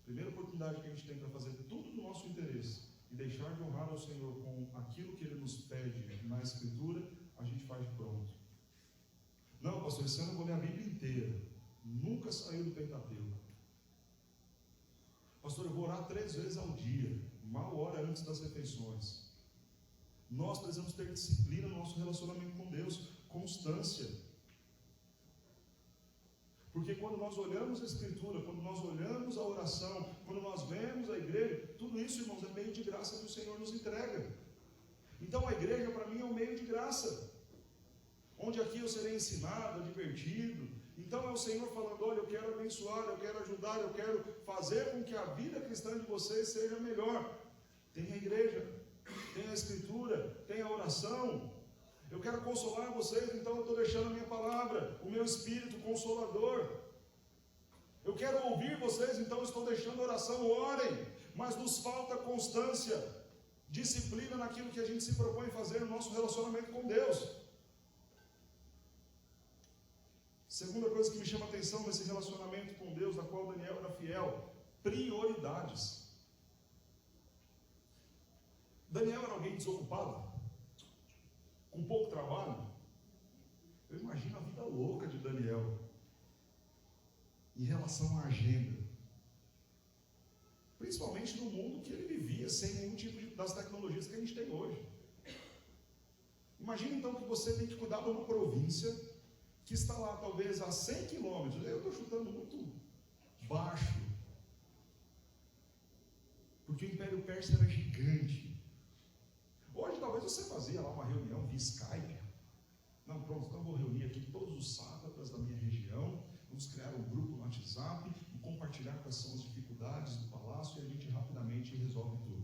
S1: Primeira oportunidade que a gente tem para fazer tudo do nosso interesse e deixar de honrar ao Senhor com aquilo que Ele nos pede na Escritura, a gente faz de pronto. pastor, esse ano eu vou ler a Bíblia inteira. Nunca saiu do Pentateuco. Pastor, eu vou orar 3 vezes ao dia. Mal hora antes das refeições. Nós precisamos ter disciplina no nosso relacionamento com Deus. Constância. Porque quando nós olhamos a Escritura, quando nós olhamos a oração, quando nós vemos a igreja, tudo isso, irmãos, é meio de graça que o Senhor nos entrega. Então a igreja para mim é um meio de graça, onde aqui eu serei ensinado, advertido. Então é o Senhor falando: olha, eu quero abençoar, eu quero ajudar, eu quero fazer com que a vida cristã de vocês seja melhor. Tem a igreja, tem a Escritura, tem a oração. Eu quero consolar vocês, então eu estou deixando a minha palavra, o meu Espírito Consolador. Eu quero ouvir vocês, então eu estou deixando a oração. Orem, mas nos falta constância, disciplina naquilo que a gente se propõe fazer no nosso relacionamento com Deus. Segunda coisa que me chama a atenção nesse relacionamento com Deus, na qual Daniel era fiel: prioridades. Daniel era alguém desocupado, com pouco trabalho. Eu imagino a vida louca de Daniel em relação à agenda, principalmente no mundo que ele vivia, sem nenhum tipo das tecnologias que a gente tem hoje. Imagina então que você tem que cuidar de uma província que está lá talvez a 100 quilômetros. Eu estou chutando muito baixo, porque o Império Persa era gigante. Hoje talvez você fazia lá uma reunião via Skype. Não, pronto, então eu vou reunir aqui todos os sátrapas da minha região, vamos criar um grupo no WhatsApp e compartilhar quais são as dificuldades do palácio, e a gente rapidamente resolve tudo.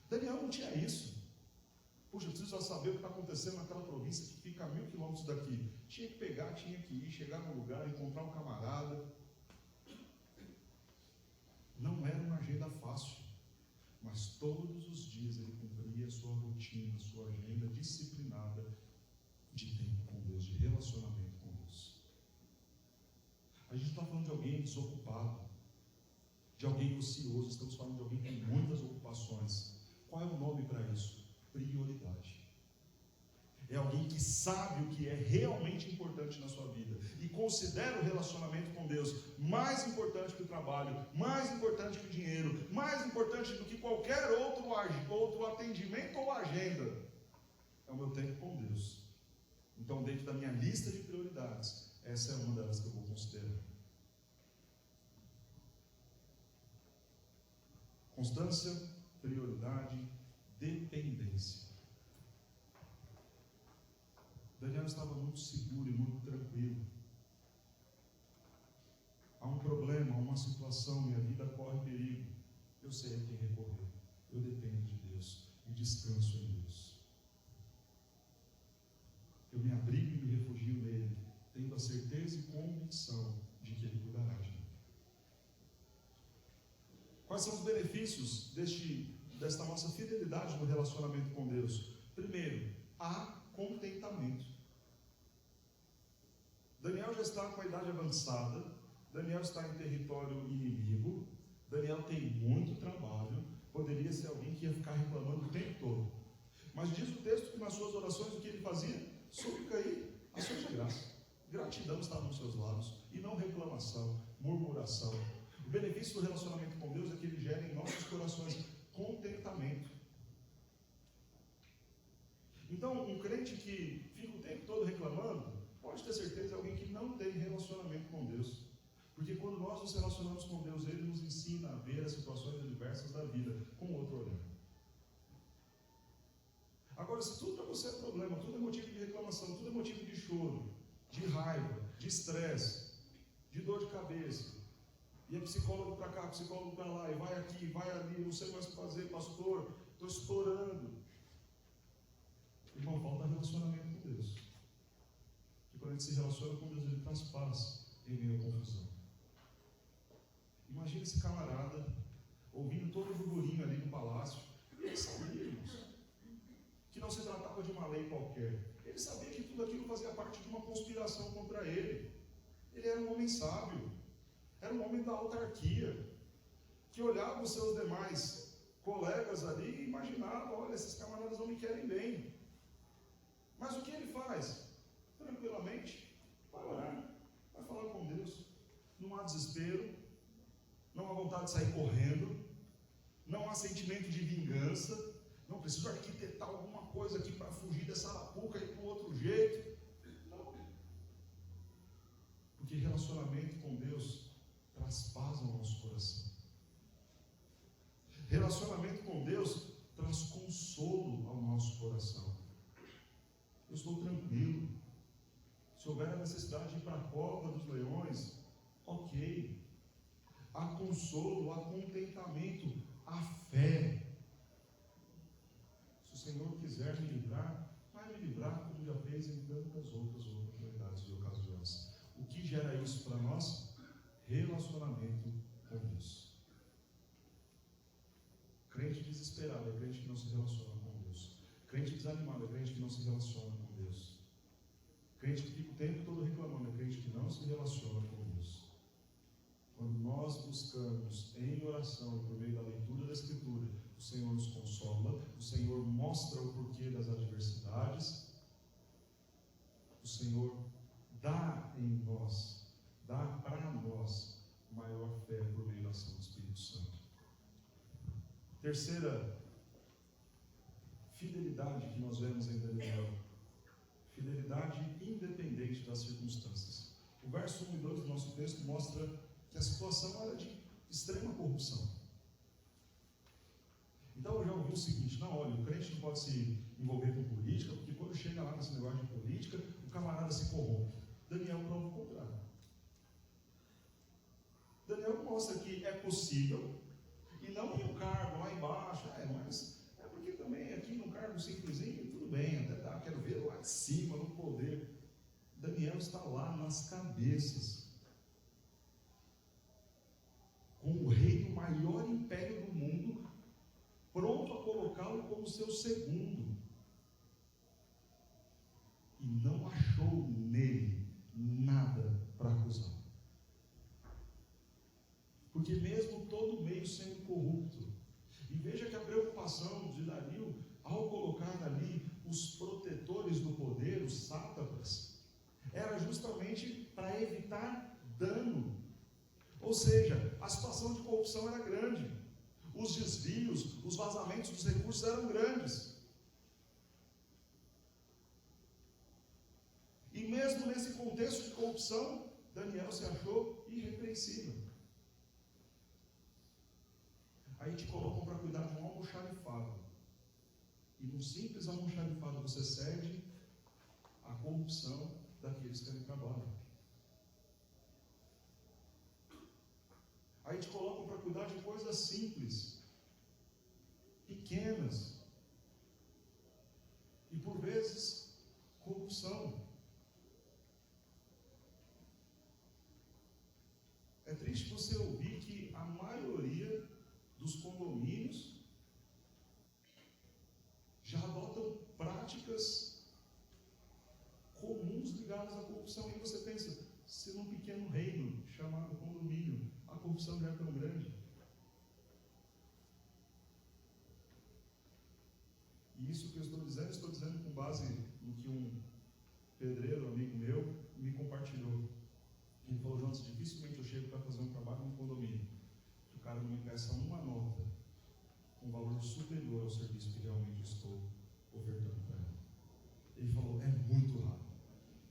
S1: Daniel não tinha isso. Puxa, eu preciso saber o que está acontecendo naquela província que fica a 1000 quilômetros daqui. Tinha que pegar, tinha que ir, chegar no lugar, encontrar um camarada. Não era uma agenda fácil, mas todos os dias ele cumpria a sua rotina, a sua agenda disciplinada de tempo com Deus, de relacionamento com Deus. A gente está falando de alguém desocupado, de alguém ocioso, estamos falando de alguém que tem muitas ocupações. Qual é o nome para isso? Prioridade. É alguém que sabe o que é realmente importante na sua vida e considera o relacionamento com Deus mais importante que o trabalho, mais importante que o dinheiro, mais importante do que qualquer outro atendimento ou agenda. É o meu tempo com Deus. Então, dentro da minha lista de prioridades, essa é uma delas que eu vou considerar. Constância, prioridade, dependência. Daniel estava muito seguro e muito tranquilo. Há um problema, há uma situação, minha vida corre perigo. Eu sei a quem recorrer. Eu dependo de Deus e descanso em Deus. Eu me abrigo e me refugio nele, tendo a certeza e convicção de que Ele cuidará de mim. Quais são os benefícios desta nossa fidelidade no relacionamento com Deus? Primeiro, há contentamento. Daniel já está com a idade avançada, Daniel está em território inimigo, Daniel tem muito trabalho, poderia ser alguém que ia ficar reclamando o tempo todo. Mas diz o texto que nas suas orações o que ele fazia? Súplica e ações de graça. Gratidão estava nos seus lábios, e não reclamação, murmuração. O benefício do relacionamento com Deus é que ele gera em nossos corações contentamento. Então, um crente que fica o tempo todo reclamando, pode ter certeza, é alguém que não tem relacionamento com Deus. Porque quando nós nos relacionamos com Deus, Ele nos ensina a ver as situações adversas da vida com outro olhar. Agora, se tudo para você é problema, tudo é motivo de reclamação, tudo é motivo de choro, de raiva, de estresse, de dor de cabeça, e é psicólogo para cá, psicólogo para lá, e vai aqui, vai ali, não sei mais o que fazer, pastor, estou estourando. Irmão, falta relacionamento com Deus. Que quando a gente se relaciona com Deus, Ele traz paz em meio à confusão. Imagina esse camarada ouvindo todo o burburinho ali no palácio, e ele sabia, irmãos, que não se tratava de uma lei qualquer. Ele sabia que tudo aquilo fazia parte de uma conspiração contra ele. Ele era um homem sábio, era um homem da autarquia, que olhava os seus demais colegas ali e imaginava: olha, esses camaradas não me querem bem. Mas o que ele faz? Tranquilamente, vai orar. desespero, não há vontade de sair correndo, não há sentimento de vingança, não preciso arquitetar alguma coisa aqui para fugir dessa arapuca e para o outro jeito. Não. Porque relacionamento com Deus traz paz ao nosso coração. Relacionamento com Deus traz consolo ao nosso coração. Eu estou tranquilo. Se houver a necessidade de ir para a cova dos leões, ok. Há consolo, há contentamento, há fé. Se o Senhor quiser me livrar, vai me livrar como já fez em tantas outras oportunidades e ocasiões. O que gera isso para nós? Relacionamento com Deus. Crente desesperado é crente que não se relaciona com Deus. Crente desanimado é crente que não se relaciona com Deus. Crente que fica o tempo todo reclamando é crente que não se relaciona com Deus. Quando nós buscamos em oração e por meio da leitura da Escritura, o Senhor nos consola, o Senhor mostra o porquê das adversidades, o Senhor dá em nós, dá para nós maior fé por meio da ação do Espírito Santo. Terceira fidelidade que nós vemos em Daniel: fidelidade independente das circunstâncias. O verso 1 e 2 do nosso texto mostra que a situação era de extrema corrupção. Então eu já ouvi o seguinte: não, olha, o crente não pode se envolver com política, porque quando chega lá nesse negócio de política, o camarada se corrompe. Daniel prova o contrário. Daniel mostra que é possível, e não em um cargo lá embaixo, mas é porque também aqui no cargo simplesinho, tudo bem, até dá, quero ver lá em cima, no poder. Daniel está lá nas cabeças, com o rei do maior império do mundo, pronto a colocá-lo como seu segundo. E não achou nele nada para acusar. Porque mesmo todo meio sendo corrupto, e veja que a preocupação de Dario, ao colocar ali os protetores do poder, os sátrapas, era justamente para evitar dano. Ou seja, a situação de corrupção era grande, os desvios, os vazamentos dos recursos eram grandes. E mesmo nesse contexto de corrupção, Daniel se achou irrepreensível. Aí te colocam para cuidar de um almoxarifado. E num simples almoxarifado você cede a corrupção daqueles que ali trabalham. Aí te colocam para cuidar de coisas simples, pequenas, e por vezes corrupção. É triste você ouvir que a maioria dos condomínios já adotam práticas comuns ligadas à corrupção. E você pensa, se num pequeno reino chamado condomínio a corrupção já é tão grande. E isso que eu estou dizendo com base no que um pedreiro, amigo meu, me compartilhou. Ele falou: Jonas, dificilmente eu chego para fazer um trabalho no condomínio que o cara não me peça uma nota com valor superior ao serviço que realmente estou ofertando para ele. Ele falou: é muito raro.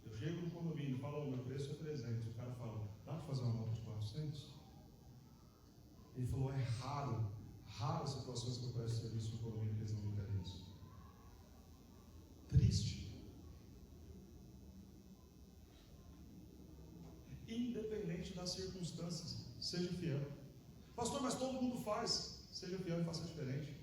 S1: Eu chego no condomínio e falo: o meu preço é 300. O cara fala: dá para fazer uma nota de 400? Ele falou: é raro as situações que eu presto serviço no condomínio que eles não me querem isso. Triste. Independente das circunstâncias, seja fiel. Pastor, mas todo mundo faz. Seja fiel e faça diferente.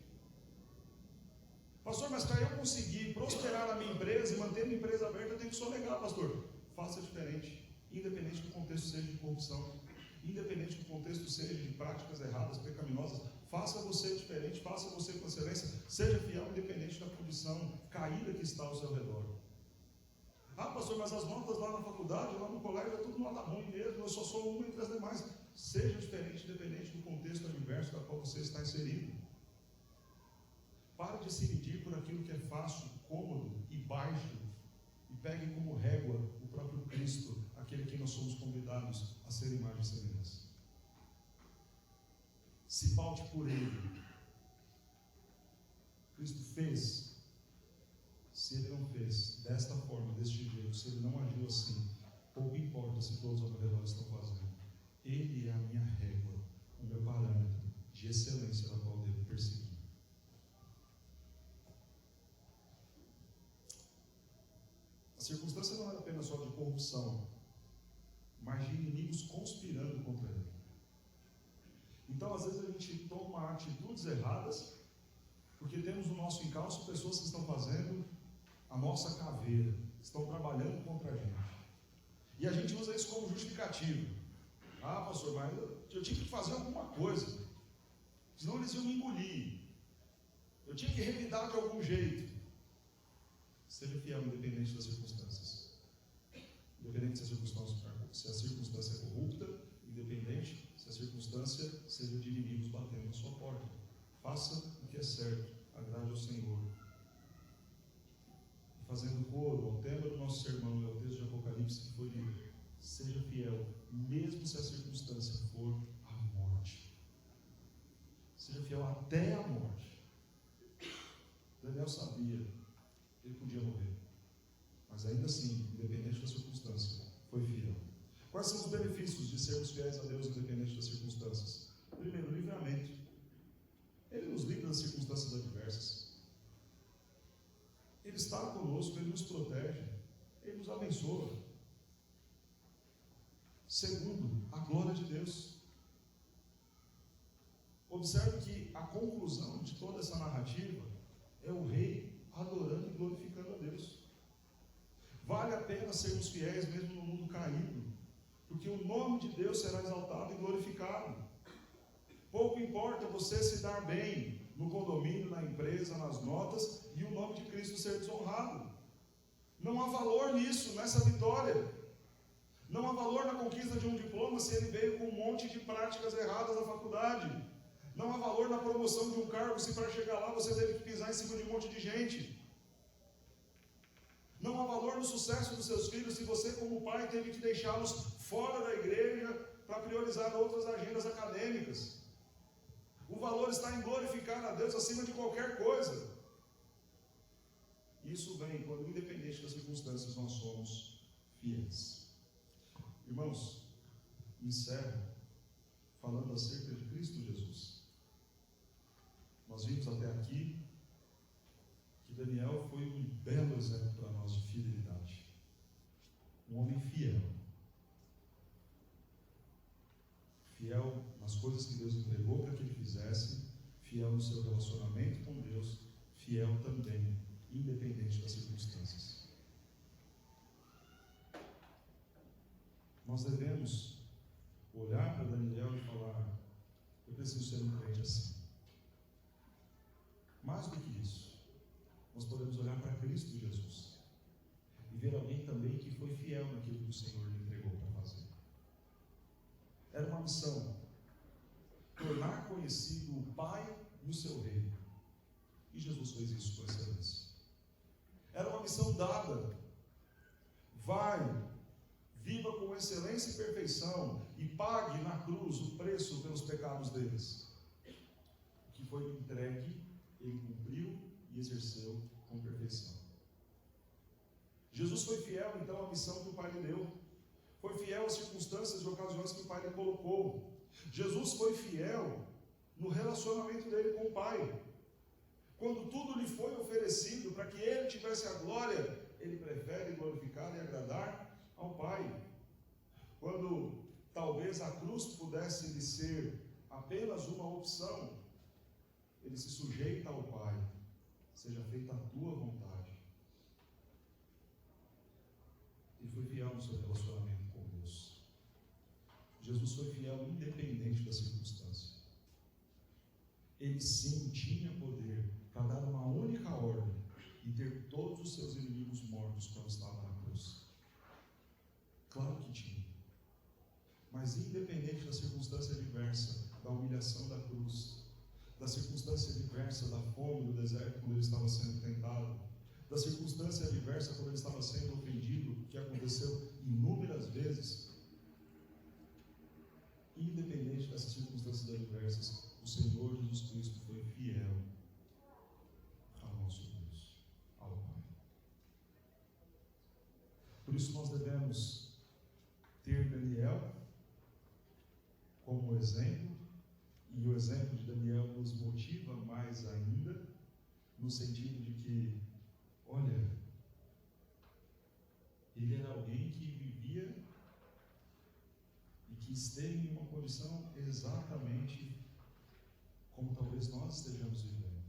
S1: Pastor, mas para eu conseguir prosperar a minha empresa e manter a minha empresa aberta, eu tenho que sonegar, pastor. Faça diferente. Independente do contexto seja de corrupção, independente do contexto seja de práticas erradas, pecaminosas, faça você diferente, faça você com excelência. Seja fiel independente da condição caída que está ao seu redor. Ah, pastor, mas as notas lá na faculdade, lá no colégio, é tudo nota ruim mesmo, eu só sou uma entre as demais. Seja diferente, independente do contexto adverso da qual você está inserido. Pare de se medir por aquilo que é fácil, cômodo e baixo, e pegue como régua o próprio Cristo, a aquele a quem nós somos convidados a ser imagem e semelhança. Se paute por Ele. Cristo fez. Se Ele não fez desta forma, deste jeito, se Ele não agiu assim, pouco importa se todos ao redor estão fazendo. Ele é a minha régua, o meu parâmetro de excelência da qual devo perseguir. A circunstância não era apenas só de corrupção, mas de inimigos conspirando contra ele. Então, às vezes, a gente toma atitudes erradas, porque temos no nosso encalço pessoas que estão fazendo a nossa caveira, estão trabalhando contra a gente. E a gente usa isso como justificativo. Ah, pastor, mas eu tinha que fazer alguma coisa, senão eles iam me engolir. Eu tinha que revidar de algum jeito. Seja fiel, independente das circunstâncias. Independente se a circunstância é corrupta, independente se a circunstância seja de inimigos batendo na sua porta. Faça o que é certo, agrade ao Senhor. Fazendo coro ao tema do nosso sermão, é o texto de Apocalipse que foi lido. Seja fiel, mesmo se a circunstância for a morte. Seja fiel até a morte. Daniel sabia que ele podia morrer, mas ainda assim, independente da circunstância, foi fiel. Quais são os benefícios de sermos fiéis a Deus, independente das circunstâncias? Primeiro, livramento. Ele nos livra das circunstâncias adversas. Ele está conosco, Ele nos protege, Ele nos abençoa. Segundo, a glória de Deus. Observe que a conclusão de toda essa narrativa é o rei adorando e glorificando a Deus. Vale a pena sermos fiéis mesmo no mundo caído, porque o nome de Deus será exaltado e glorificado. Pouco importa você se dar bem no condomínio, na empresa, nas notas, e o nome de Cristo ser desonrado. Não há valor nisso, nessa vitória. Não há valor na conquista de um diploma se ele veio com um monte de práticas erradas na faculdade. Não há valor na promoção de um cargo se para chegar lá você teve que pisar em cima de um monte de gente. Não há valor no sucesso dos seus filhos se você, como pai, teve que deixá-los fora da igreja para priorizar outras agendas acadêmicas. O valor está em glorificar a Deus acima de qualquer coisa. Isso vem quando, independente das circunstâncias, nós somos fiéis. Irmãos, encerro falando acerca de Cristo Jesus. Nós vimos até aqui que Daniel foi um belo exemplo para nós de fidelidade. Um homem fiel. Fiel nas coisas que Deus entregou para que ele fizesse, fiel no seu relacionamento com Deus, fiel também, independente das circunstâncias. Nós devemos olhar para Daniel e falar: eu preciso ser um crente assim. Mais do que isso, nós podemos olhar para Cristo Jesus e ver alguém também que foi fiel naquilo que o Senhor lhe entregou para fazer. Era uma missão: tornar conhecido o Pai e o seu reino. E Jesus fez isso com excelência. Era uma missão dada: vai, viva com excelência e perfeição e pague na cruz o preço pelos pecados deles. O que foi entregue, ele cumpriu e exerceu com perfeição. Jesus foi fiel então à missão que o Pai lhe deu. Foi fiel às circunstâncias e ocasiões que o Pai lhe colocou. Jesus foi fiel no relacionamento dele com o Pai. Quando tudo lhe foi oferecido para que ele tivesse a glória, ele prefere glorificar e agradar ao Pai. Quando talvez a cruz pudesse lhe ser apenas uma opção, ele se sujeita ao Pai: seja feita a tua vontade. Ele foi fiel no seu relacionamento com Deus. Jesus foi fiel independente da circunstância. Ele sim tinha poder para dar uma única ordem e ter todos os seus inimigos mortos quando estava na cruz. Claro que tinha. Mas independente da circunstância adversa, da humilhação da cruz, da circunstância adversa da fome do deserto quando ele estava sendo tentado, da circunstância adversa quando ele estava sendo ofendido, que aconteceu inúmeras vezes. Independente dessas circunstâncias adversas, o Senhor Jesus Cristo foi fiel ao nosso Deus, ao Pai. Por isso nós devemos ter Daniel como exemplo, e o exemplo de Daniel nos motiva mais ainda, no sentido de que, olha, ele era alguém que vivia e que esteve em uma condição exatamente como talvez nós estejamos vivendo.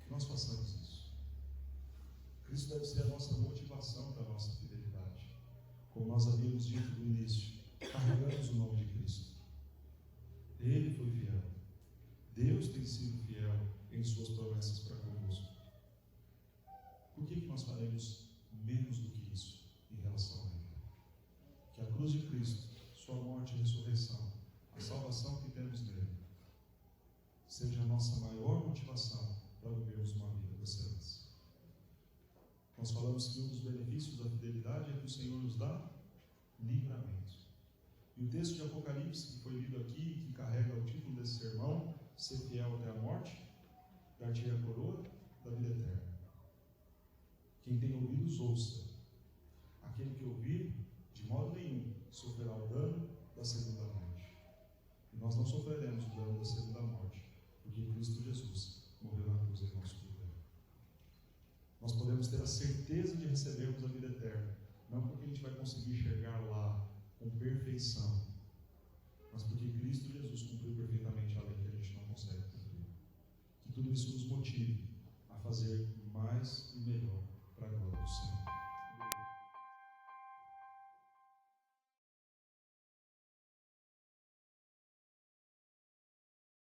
S1: Que nós façamos isso. Cristo deve ser a nossa motivação para a nossa fidelidade. Como nós havíamos dito no início, carregamos o nome de Cristo. Ele foi fiel. Deus tem sido fiel em suas promessas para conosco. Por que nós faremos menos do que isso em relação a Ele? Que a cruz de Cristo, sua morte e ressurreição, a salvação que temos nele, seja a nossa maior motivação para vivermos uma vida com excelência. Nós falamos que um dos benefícios da fidelidade é que o Senhor nos dá livramento. E o texto de Apocalipse que foi lido aqui, que carrega o título desse sermão, ser fiel até a morte, dar-te a coroa da vida eterna. Quem tem ouvidos, ouça. Aquele que ouvir, de modo nenhum, sofrerá o dano da segunda morte. E nós não sofreremos o dano da segunda morte, porque Cristo Jesus morreu na cruz em nosso lugar. Nós podemos ter a certeza de recebermos a vida eterna, não porque a gente vai conseguir chegar lá com perfeição, mas porque Cristo Jesus cumpriu perfeitamente a lei que a gente não consegue cumprir. Que tudo isso nos motive a fazer mais